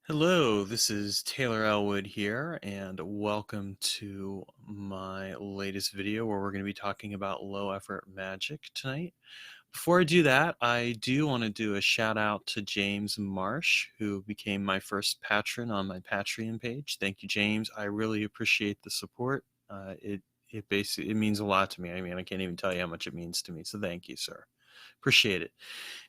Hello, this is Taylor Ellwood here, and welcome to my latest video where we're going to be talking about low effort magic tonight. Before I do that, I do want to do a shout out to James Marsh, who became my first patron on my Patreon page. Thank you, James. I really appreciate the support. It means a lot to me. I mean, I can't even tell you how much it means to me. So thank you, sir. Appreciate it.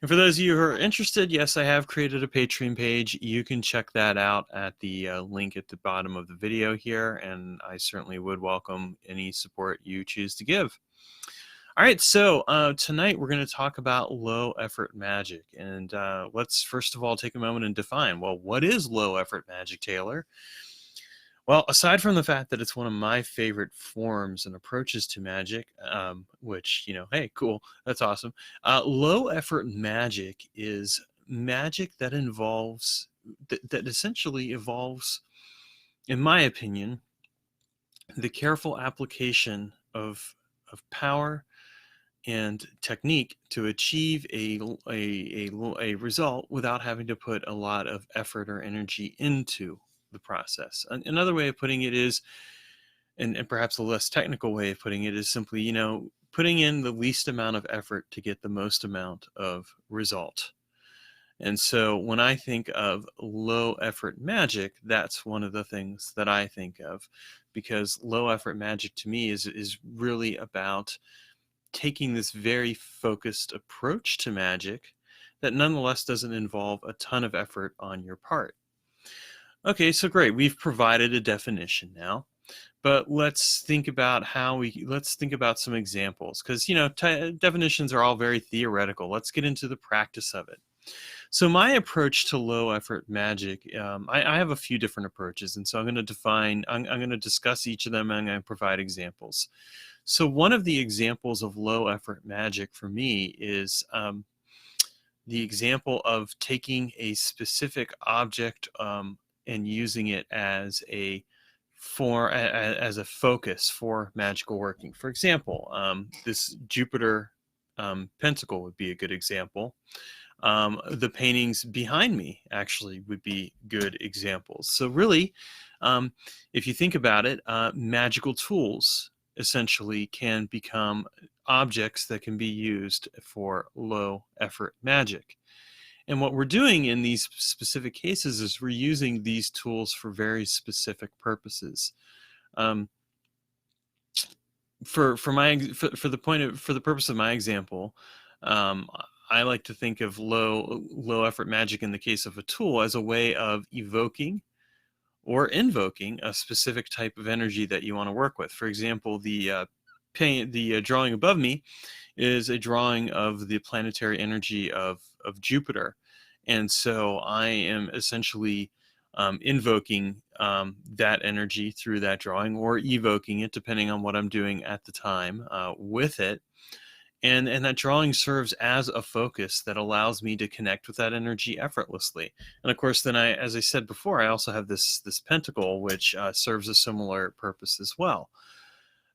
And for those of you who are interested, yes, I have created a Patreon page. You can check that out at the link at the bottom of the video here, and I certainly would welcome any support you choose to give. All right, so tonight we're going to talk about low effort magic, and let's first of all take a moment and define, well, what is low effort magic, Taylor? Well, aside from the fact that it's one of my favorite forms and approaches to magic, which, hey, cool, that's awesome. Low effort magic is magic that that essentially involves, in my opinion, the careful application of power and technique to achieve a result without having to put a lot of effort or energy into the process. Another way of putting it is, and perhaps a less technical way of putting it is simply, putting in the least amount of effort to get the most amount of result. And so when I think of low effort magic, that's one of the things that I think of, because low effort magic to me is really about taking this very focused approach to magic that nonetheless doesn't involve a ton of effort on your part. Okay, so great. We've provided a definition now, but let's think about some examples, because definitions are all very theoretical. Let's get into the practice of it. So my approach to low effort magic, I have a few different approaches, and so I'm going to discuss each of them, and I'm going to provide examples. So one of the examples of low effort magic for me is the example of taking a specific object and using it as as a focus for magical working. For example, this Jupiter pentacle would be a good example. The paintings behind me actually would be good examples. So really, if you think about it, magical tools essentially can become objects that can be used for low effort magic. And what we're doing in these specific cases is we're using these tools for very specific purposes. Um, for the purpose of my example, um, I like to think of low effort magic in the case of a tool as a way of evoking or invoking a specific type of energy that you want to work with. For example, the drawing above me is a drawing of the planetary energy of Jupiter, and so I am essentially invoking that energy through that drawing, or evoking it, depending on what I'm doing at the time with it. And that drawing serves as a focus that allows me to connect with that energy effortlessly. And of course, then as I said before, I also have this pentacle, which serves a similar purpose as well.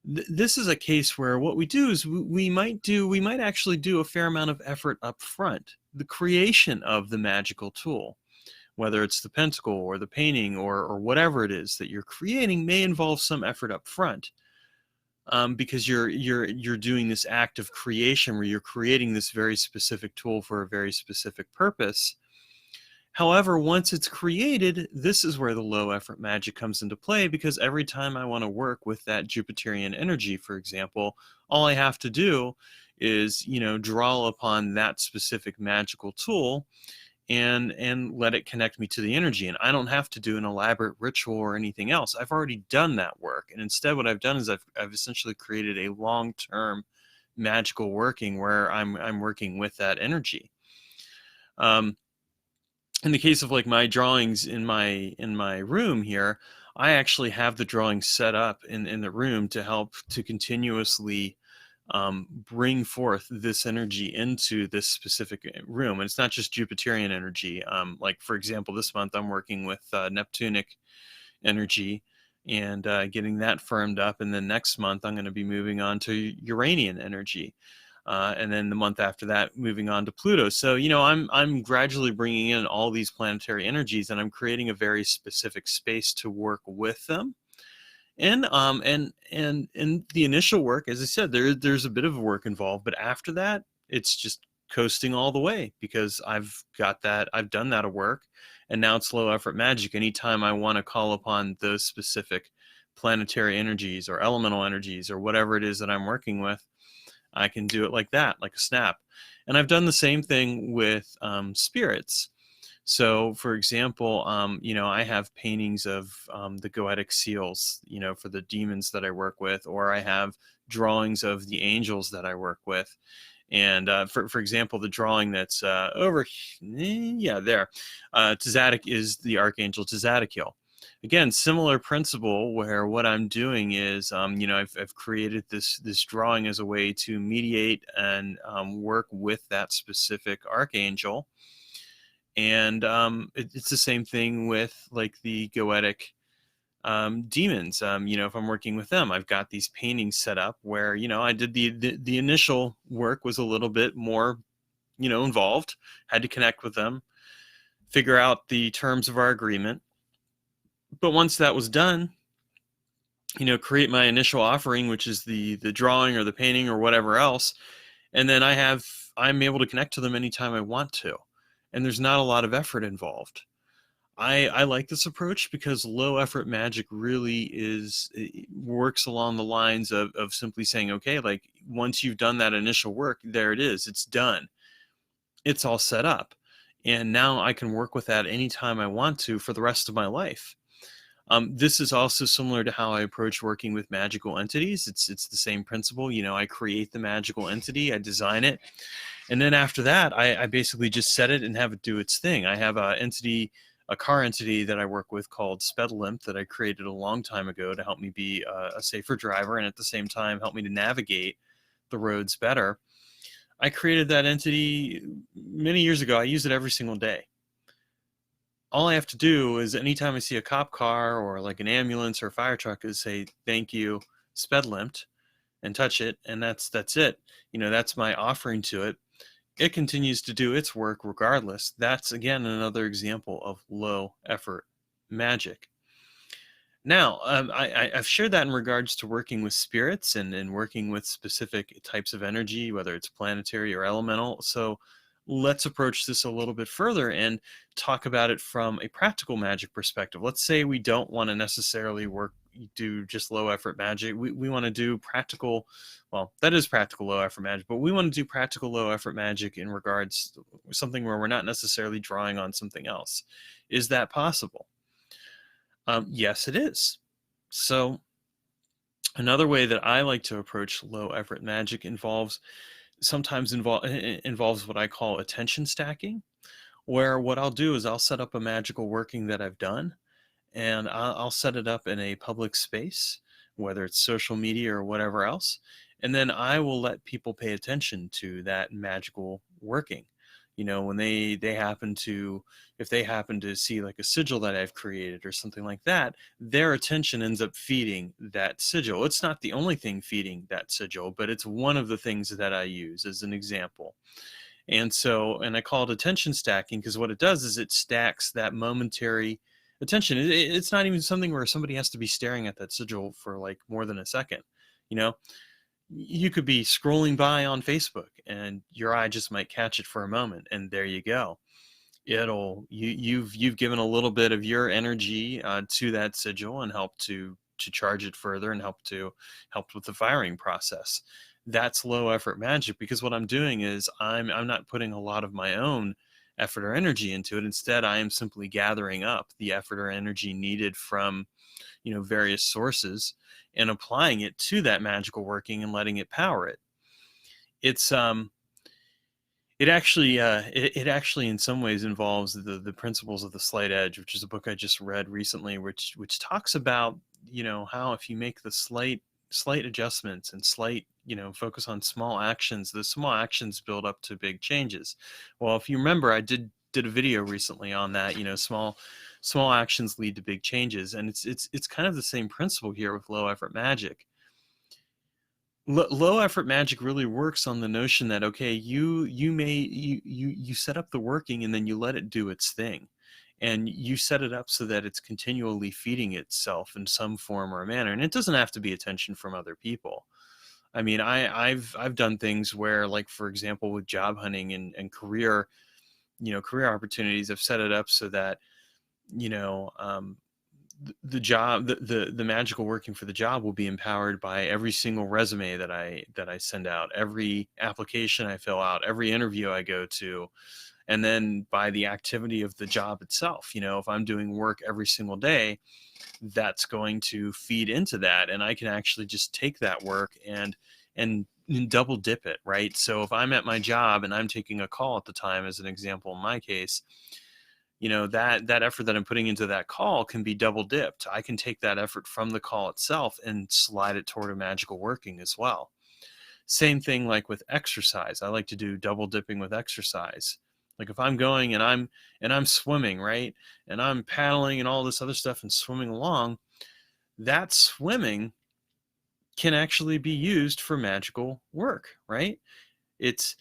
This is a case where what we do is we might actually do a fair amount of effort up front, the creation of the magical tool. Whether it's the pentacle or the painting or whatever it is that you're creating may involve some effort up front, because you're doing this act of creation where you're creating this very specific tool for a very specific purpose. However, once it's created, this is where the low effort magic comes into play, because every time I want to work with that Jupiterian energy, for example, all I have to do is, draw upon that specific magical tool and let it connect me to the energy. And I don't have to do an elaborate ritual or anything else. I've already done that work. And instead what I've done is I've essentially created a long-term magical working where I'm working with that energy. Um, in the case of like my drawings in my room here, I actually have the drawings set up in the room to help to continuously bring forth this energy into this specific room. And it's not just Jupiterian energy. Like, for example, this month I'm working with Neptunic energy and getting that firmed up. And then next month I'm going to be moving on to Uranian energy. and then the month after that, moving on to Pluto. So, I'm gradually bringing in all these planetary energies, and I'm creating a very specific space to work with them. And in the initial work, as I said, there's a bit of work involved, but after that, it's just coasting all the way, because I've done that work, and now it's low effort magic. Anytime I want to call upon those specific planetary energies or elemental energies or whatever it is that I'm working with, I can do it like that, like a snap. And I've done the same thing with spirits. So, for example, I have paintings of the goetic seals, for the demons that I work with, or I have drawings of the angels that I work with. And for example, the drawing that's there, Tzaddik is the archangel Tzaddikiel. Again, similar principle, where what I'm doing is, I've created this drawing as a way to mediate and work with that specific archangel. And it's the same thing with like the goetic demons. If I'm working with them, I've got these paintings set up where, I did the initial work was a little bit more, involved, had to connect with them, figure out the terms of our agreement. But once that was done, create my initial offering, which is the drawing or the painting or whatever else. And then I'm able to connect to them anytime I want to. And there's not a lot of effort involved. I like this approach because low effort magic really it works along the lines of simply saying, okay, like once you've done that initial work, there it is, it's done. It's all set up. And now I can work with that anytime I want to for the rest of my life. This is also similar to how I approach working with magical entities. It's the same principle. I create the magical entity, I design it, and then after that, I basically just set it and have it do its thing. I have a car entity that I work with called Spedlimp that I created a long time ago to help me be a safer driver, and at the same time help me to navigate the roads better. I created that entity many years ago. I use it every single day. All I have to do is anytime I see a cop car or like an ambulance or a fire truck is say, thank you, Spedlimped, and touch it. And that's it. That's my offering to it. It continues to do its work regardless. That's, again, another example of low effort magic. Now, I've shared that in regards to working with spirits and working with specific types of energy, whether it's planetary or elemental. So let's approach this a little bit further and talk about it from a practical magic perspective. Let's say we don't want to necessarily do just low effort magic. We want to do practical, well, that is practical low effort magic, but we want to do practical low effort magic in regards to something where we're not necessarily drawing on something else. Is that possible? Yes, it is. So another way that I like to approach low effort magic involves what I call attention stacking, where what I'll do is I'll set up a magical working that I've done, and I'll set it up in a public space, whether it's social media or whatever else, and then I will let people pay attention to that magical working. When they happen to, if they happen to see like a sigil that I've created or something like that, their attention ends up feeding that sigil. It's not the only thing feeding that sigil, but it's one of the things that I use as an example. And I call it attention stacking because what it does is it stacks that momentary attention. It's not even something where somebody has to be staring at that sigil for like more than a second. You could be scrolling by on Facebook and your eye just might catch it for a moment, and there you go. You've given a little bit of your energy to that sigil and helped to charge it further and helped with the firing process. That's low effort magic because what I'm doing is I'm not putting a lot of my own effort or energy into it. Instead, I am simply gathering up the effort or energy needed from various sources and applying it to that magical working and letting it power it. It actually in some ways involves the principles of the slight edge, which is a book I just read recently, which talks about how if you make the slight adjustments and slight focus on small actions, the small actions build up to big changes. Well, if you remember, I did a video recently on that. Small actions lead to big changes, and it's kind of the same principle here with low effort magic. Low effort magic really works on the notion that, okay, you set up the working and then you let it do its thing, and you set it up so that it's continually feeding itself in some form or manner, and it doesn't have to be attention from other people. I mean, I've done things where, like, for example, with job hunting and career, career opportunities, I've set it up so that, you know, the job, the magical working for the job will be empowered by every single resume that I send out, every application I fill out, every interview I go to, and then by the activity of the job itself. If I'm doing work every single day, that's going to feed into that, and I can actually just take that work and double dip it, right? So if I'm at my job and I'm taking a call at the time, as an example in my case, that effort that I'm putting into that call can be double dipped. I can take that effort from the call itself and slide it toward a magical working as well. Same thing like with exercise. I like to do double dipping with exercise. Like if I'm going and I'm swimming, right? And I'm paddling and all this other stuff and swimming along, that swimming can actually be used for magical work, right? It's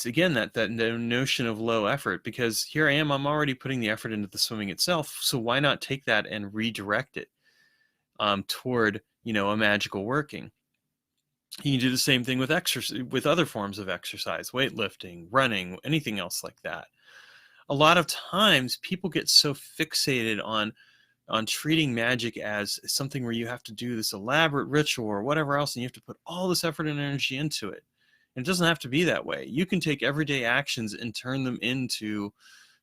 again that notion of low effort, because here I am, I'm already putting the effort into the swimming itself, so why not take that and redirect it toward a magical working. You can do the same thing with exercise, with other forms of exercise, weightlifting, running, anything else like that. A lot of times people get so fixated on treating magic as something where you have to do this elaborate ritual or whatever else, and you have to put all this effort and energy into it. And it doesn't have to be that way. You can take everyday actions and turn them into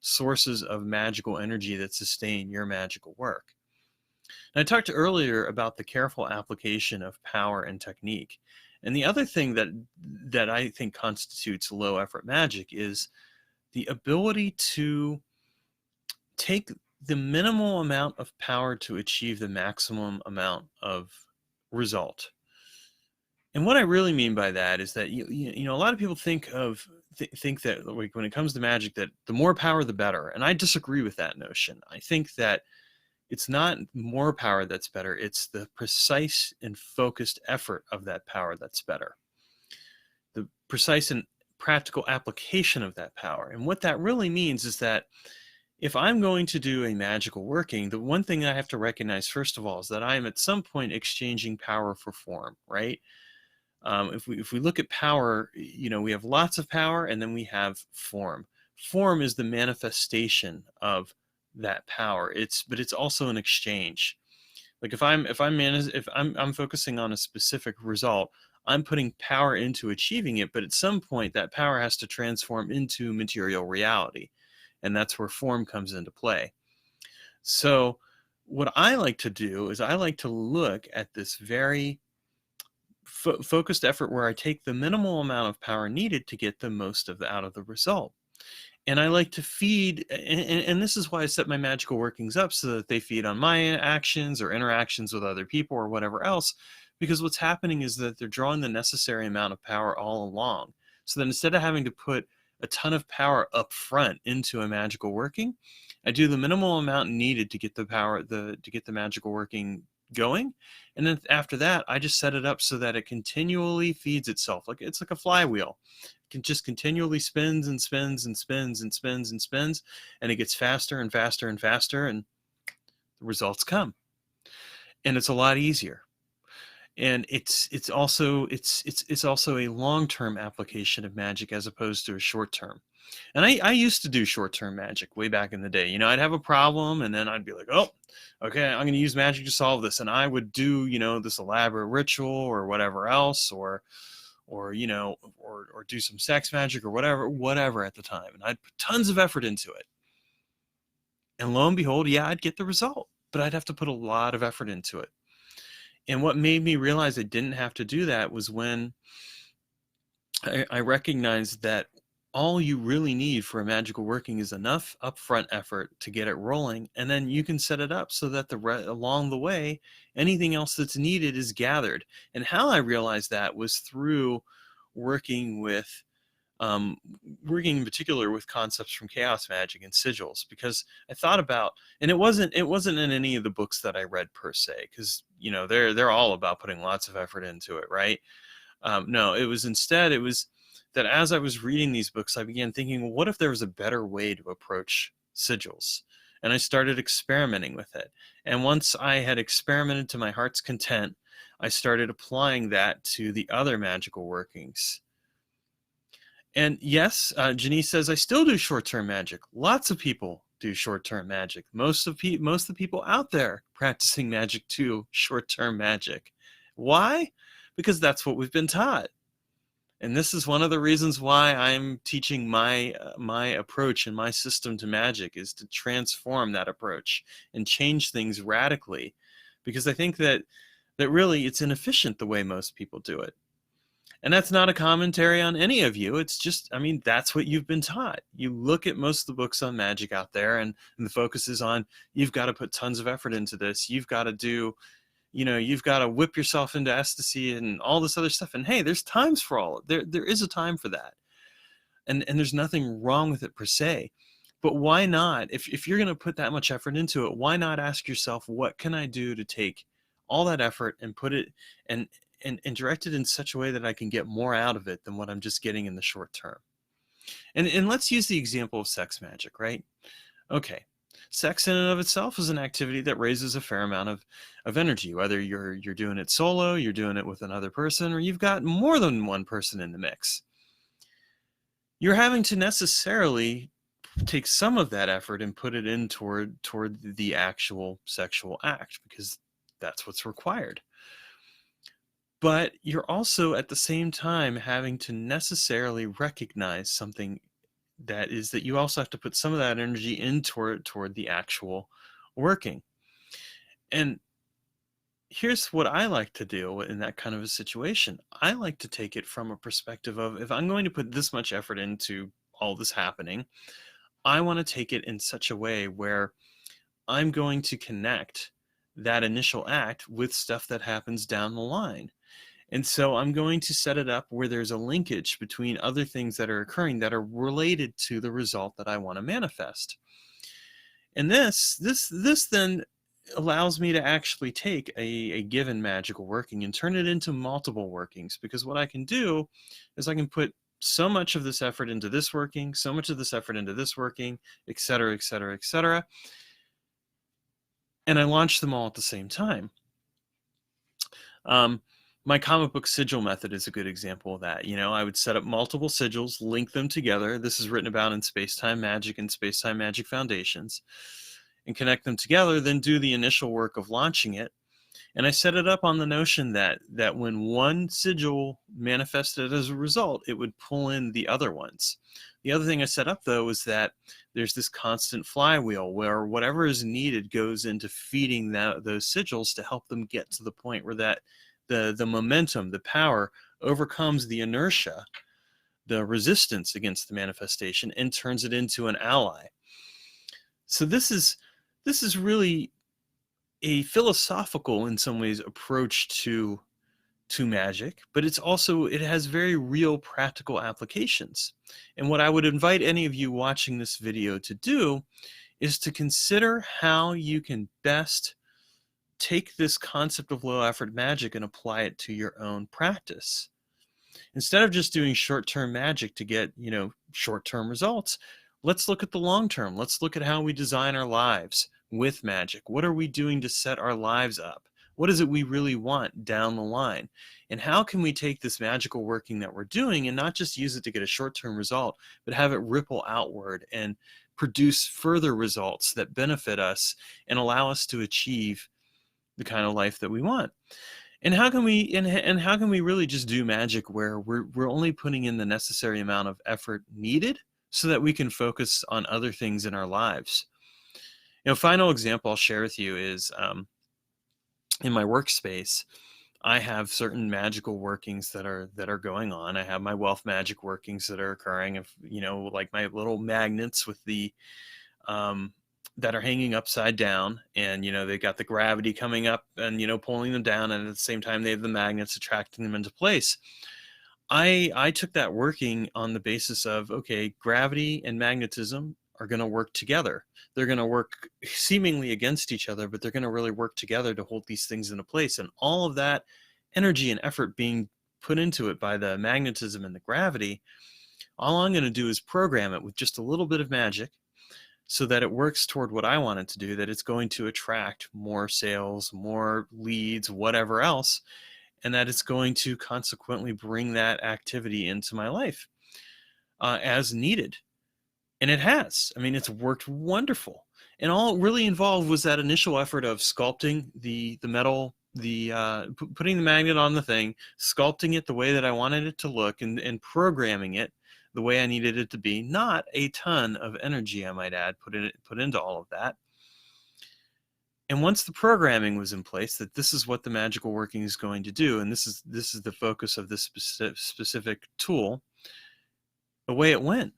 sources of magical energy that sustain your magical work. And I talked earlier about the careful application of power and technique. And the other thing that I think constitutes low effort magic is the ability to take the minimal amount of power to achieve the maximum amount of result. And what I really mean by that is that a lot of people think that, like, when it comes to magic, that the more power the better, and I disagree with that notion. I think that it's not more power that's better, it's the precise and focused effort of that power that's better. The precise and practical application of that power. And what that really means is that if I'm going to do a magical working, the one thing I have to recognize, first of all, is that I am at some point exchanging power for form, right? If we look at power, we have lots of power, and then we have form. Form is the manifestation of that power. But it's also an exchange. Like if I'm focusing on a specific result, I'm putting power into achieving it, but at some point that power has to transform into material reality, and that's where form comes into play. So what I like to do is I like to look at this very focused effort where I take the minimal amount of power needed to get the most out of the result. And I like to feed, and this is why I set my magical workings up so that they feed on my actions or interactions with other people or whatever else, because what's happening is that they're drawing the necessary amount of power all along. So that instead of having to put a ton of power up front into a magical working, I do the minimal amount needed to get to get the magical working going, and then after that I just set it up so that it continually feeds itself, like it's like a flywheel. It can just continually spins and spins and spins and spins and spins, and it gets faster and faster and faster, and the results come, and it's a lot easier. And it's also a long-term application of magic as opposed to a short-term. And I used to do short-term magic way back in the day. I'd have a problem, and then I'd be like, oh, okay, I'm going to use magic to solve this. And I would do, this elaborate ritual or whatever else, or do some sex magic or whatever at the time. And I'd put tons of effort into it. And lo and behold, yeah, I'd get the result, but I'd have to put a lot of effort into it. And what made me realize I didn't have to do that was when I recognized that all you really need for a magical working is enough upfront effort to get it rolling, and then you can set it up so that along the way, anything else that's needed is gathered. And how I realized that was through working with working in particular with concepts from chaos magic and sigils, because I thought about, and it wasn't in any of the books that I read per se, because they're all about putting lots of effort into it, right? No, it was instead, it was that as I was reading these books, I began thinking, well, what if there was a better way to approach sigils? And I started experimenting with it. And once I had experimented to my heart's content, I started applying that to the other magical workings. And yes, Janice says, I still do short-term magic. Lots of people do short-term magic. Most of the people out there practicing magic do short-term magic. Why? Because that's what we've been taught. And this is one of the reasons why I'm teaching my approach and my system to magic, is to transform that approach and change things radically, because I think that really it's inefficient the way most people do it. And that's not a commentary on any of you. It's just, I mean, that's what you've been taught. You look at most of the books on magic out there, and the focus is on, you've got to put tons of effort into this. You've got to do, you've got to whip yourself into ecstasy and all this other stuff. And hey, there's times for all. There is a time for that. And there's nothing wrong with it per se. But why not? If you're going to put that much effort into it, why not ask yourself, what can I do to take all that effort and put it and direct it in such a way that I can get more out of it than what I'm just getting in the short term? And let's use the example of sex magic, right? Okay. Sex in and of itself is an activity that raises a fair amount of energy, whether you're doing it solo, you're doing it with another person, or you've got more than one person in the mix. You're having to necessarily take some of that effort and put it in toward the actual sexual act, because that's what's required. But you're also at the same time having to necessarily recognize something, that is that you also have to put some of that energy in toward the actual working. And here's what I like to do in that kind of a situation. I like to take it from a perspective of, if I'm going to put this much effort into all this happening, I want to take it in such a way where I'm going to connect that initial act with stuff that happens down the line. And so I'm going to set it up where there's a linkage between other things that are occurring that are related to the result that I want to manifest. And this then allows me to actually take a given magical working and turn it into multiple workings, because what I can do is I can put so much of this effort into this working, so much of this effort into this working, et cetera, et cetera, et cetera. And I launch them all at the same time. My comic book sigil method is a good example of that. I would set up multiple sigils, link them together. This is written about in Space-Time Magic and Space-Time Magic Foundations, and connect them together, then do the initial work of launching it. And I set it up on the notion that when one sigil manifested as a result, it would pull in the other ones. The other thing I set up, though, is that there's this constant flywheel where whatever is needed goes into feeding those sigils to help them get to the point where that the momentum, the power overcomes the inertia, the resistance against the manifestation, and turns it into an ally. So this is really a philosophical, in some ways, approach to magic, but it has very real practical applications. And what I would invite any of you watching this video to do is to consider how you can best take this concept of low effort magic and apply it to your own practice. Instead of just doing short-term magic to get, short-term results, let's look at the long term. Let's look at how we design our lives with magic. What are we doing to set our lives up? What is it we really want down the line? And how can we take this magical working that we're doing and not just use it to get a short-term result, but have it ripple outward and produce further results that benefit us and allow us to achieve the kind of life that we want? And how can we and how can we really just do magic where we're only putting in the necessary amount of effort needed so that we can focus on other things in our lives? Final example I'll share with you is in my workspace, I have certain magical workings that are going on. I have my wealth magic workings that are occurring, like my little magnets with the that are hanging upside down, and they've got the gravity coming up and pulling them down, and at the same time they have the magnets attracting them into place. I took that working on the basis of, okay, gravity and magnetism are going to work together. They're going to work seemingly against each other, but they're going to really work together to hold these things into place. And all of that energy and effort being put into it by the magnetism and the gravity, all I'm going to do is program it with just a little bit of magic so that it works toward what I want it to do, that it's going to attract more sales, more leads, whatever else, and that it's going to consequently bring that activity into my life as needed. And it has. I mean, it's worked wonderful. And all it really involved was that initial effort of sculpting the metal, putting the magnet on the thing, sculpting it the way that I wanted it to look, and programming it the way I needed it to be. Not a ton of energy, I might add, put into all of that. And once the programming was in place, that this is what the magical working is going to do, and this is the focus of this specific tool, away it went.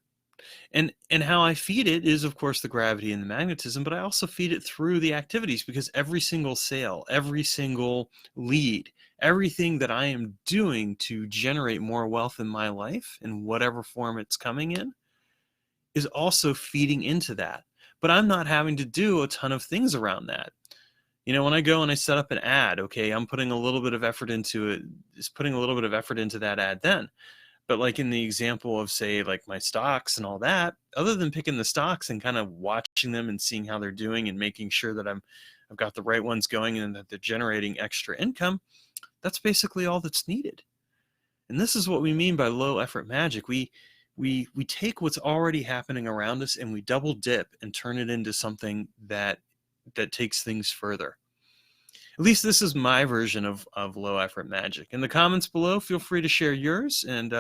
And how I feed it is, of course, the gravity and the magnetism, but I also feed it through the activities, because every single sale, every single lead, everything that I am doing to generate more wealth in my life in whatever form it's coming in is also feeding into that. But I'm not having to do a ton of things around that. You know, when I go and I set up an ad, okay, I'm putting a little bit of effort into it, just putting a little bit of effort into that ad then. But like in the example of, say, like my stocks and all that, other than picking the stocks and kind of watching them and seeing how they're doing and making sure that I've got the right ones going and that they're generating extra income, that's basically all that's needed. And this is what we mean by low effort magic. We take what's already happening around us and we double dip and turn it into something that takes things further. At least this is my version of low effort magic. In the comments below, feel free to share yours and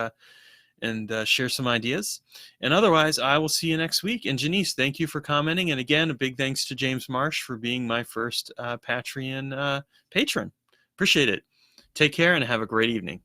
share some ideas. And otherwise, I will see you next week. And Janice, thank you for commenting. And again, a big thanks to James Marsh for being my first Patreon patron. Appreciate it. Take care and have a great evening.